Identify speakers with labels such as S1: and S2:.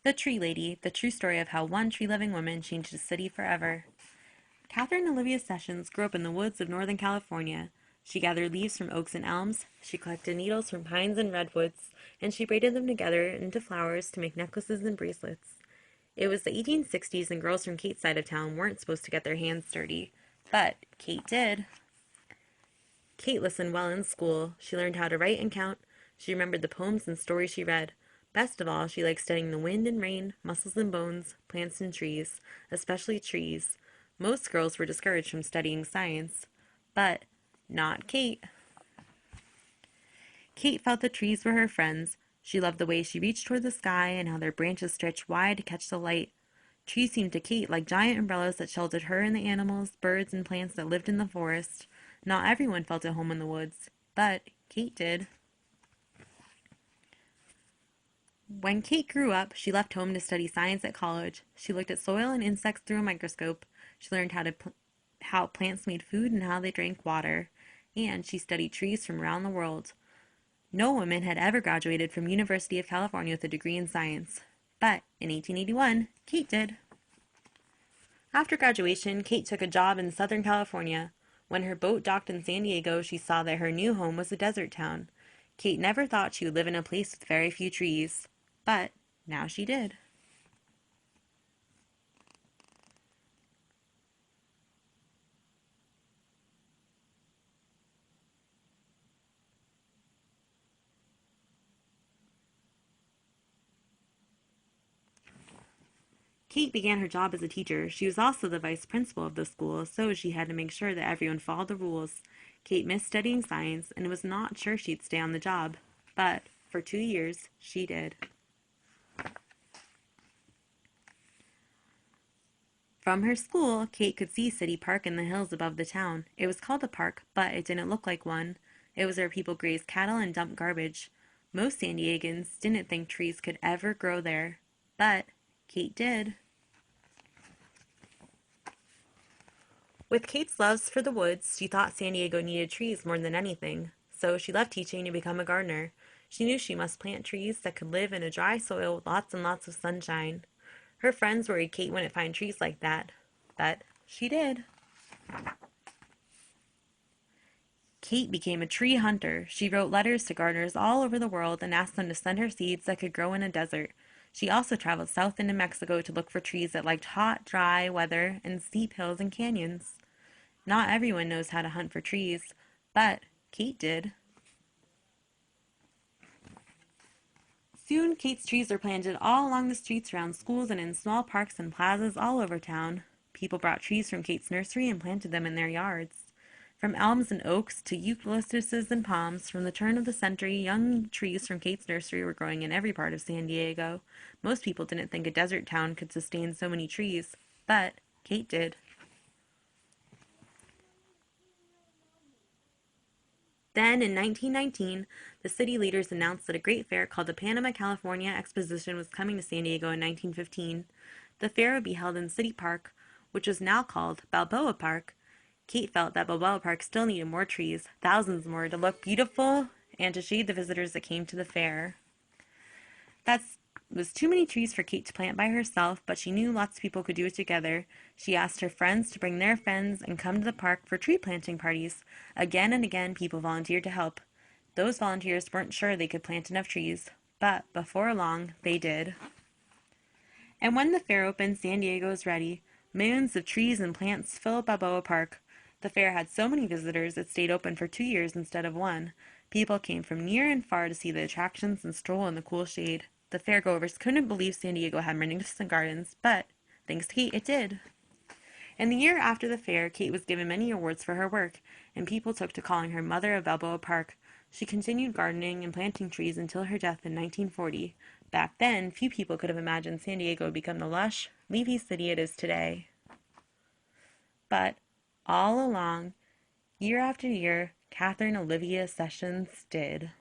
S1: The Tree Lady, the true story of how one tree-loving woman changed a city forever. Catherine Olivia Sessions grew up in the woods of Northern California. She gathered leaves from oaks and elms, she collected needles from pines and redwoods, and she braided them together into flowers to make necklaces and bracelets. It was the 1860s, and girls from Kate's side of town weren't supposed to get their hands dirty. But Kate did. Kate listened well in school. She learned how to write and count. She remembered the poems and stories she read. Best of all, she liked studying the wind and rain, muscles and bones, plants and trees, especially trees. Most girls were discouraged from studying science. But not Kate. Kate felt the trees were her friends. She loved the way she reached toward the sky and how their branches stretched wide to catch the light. Trees seemed to Kate like giant umbrellas that sheltered her and the animals, birds, and plants that lived in the forest. Not everyone felt at home in the woods, but Kate did. When Kate grew up, she left home to study science at college. She looked at soil and insects through a microscope. She learned how plants made food and how they drank water. And she studied trees from around the world. No woman had ever graduated from University of California with a degree in science. But in 1881, Kate did. After graduation, Kate took a job in Southern California. When her boat docked in San Diego, she saw that her new home was a desert town. Kate never thought she would live in a place with very few trees. But now she did. Kate began her job as a teacher. She was also the vice principal of the school, so she had to make sure that everyone followed the rules. Kate missed studying science and was not sure she'd stay on the job. But for 2 years, she did. From her school, Kate could see City Park in the hills above the town. It was called a park, but it didn't look like one. It was where people grazed cattle and dumped garbage. Most San Diegans didn't think trees could ever grow there. But Kate did. With Kate's loves for the woods, she thought San Diego needed trees more than anything. So she left teaching to become a gardener. She knew she must plant trees that could live in a dry soil with lots and lots of sunshine. Her friends worried Kate wouldn't find trees like that, but she did. Kate became a tree hunter. She wrote letters to gardeners all over the world and asked them to send her seeds that could grow in a desert. She also traveled south into Mexico to look for trees that liked hot, dry weather and steep hills and canyons. Not everyone knows how to hunt for trees, but Kate did. Soon, Kate's trees were planted all along the streets around schools and in small parks and plazas all over town. People brought trees from Kate's nursery and planted them in their yards. From elms and oaks to eucalyptuses and palms, from the turn of the century, young trees from Kate's nursery were growing in every part of San Diego. Most people didn't think a desert town could sustain so many trees, but Kate did. Then, in 1919, the city leaders announced that a great fair called the Panama California Exposition was coming to San Diego in 1915. The fair would be held in City Park, which was now called Balboa Park. Kate felt that Balboa Park still needed more trees, thousands more, to look beautiful and to shade the visitors that came to the fair. That was too many trees for Kate to plant by herself, but she knew lots of people could do it together. She asked her friends to bring their friends and come to the park for tree planting parties. Again and again, people volunteered to help. Those volunteers weren't sure they could plant enough trees, but before long, they did. And when the fair opened, San Diego was ready. Millions of trees and plants filled Balboa Park. The fair had so many visitors it stayed open for 2 years instead of one. People came from near and far to see the attractions and stroll in the cool shade. The fairgoers couldn't believe San Diego had magnificent gardens, but thanks to Kate, it did. In the year after the fair, Kate was given many awards for her work, and people took to calling her Mother of Balboa Park. She continued gardening and planting trees until her death in 1940. Back then, few people could have imagined San Diego would become the lush, leafy city it is today. But all along, year after year, Catherine Olivia Sessions did.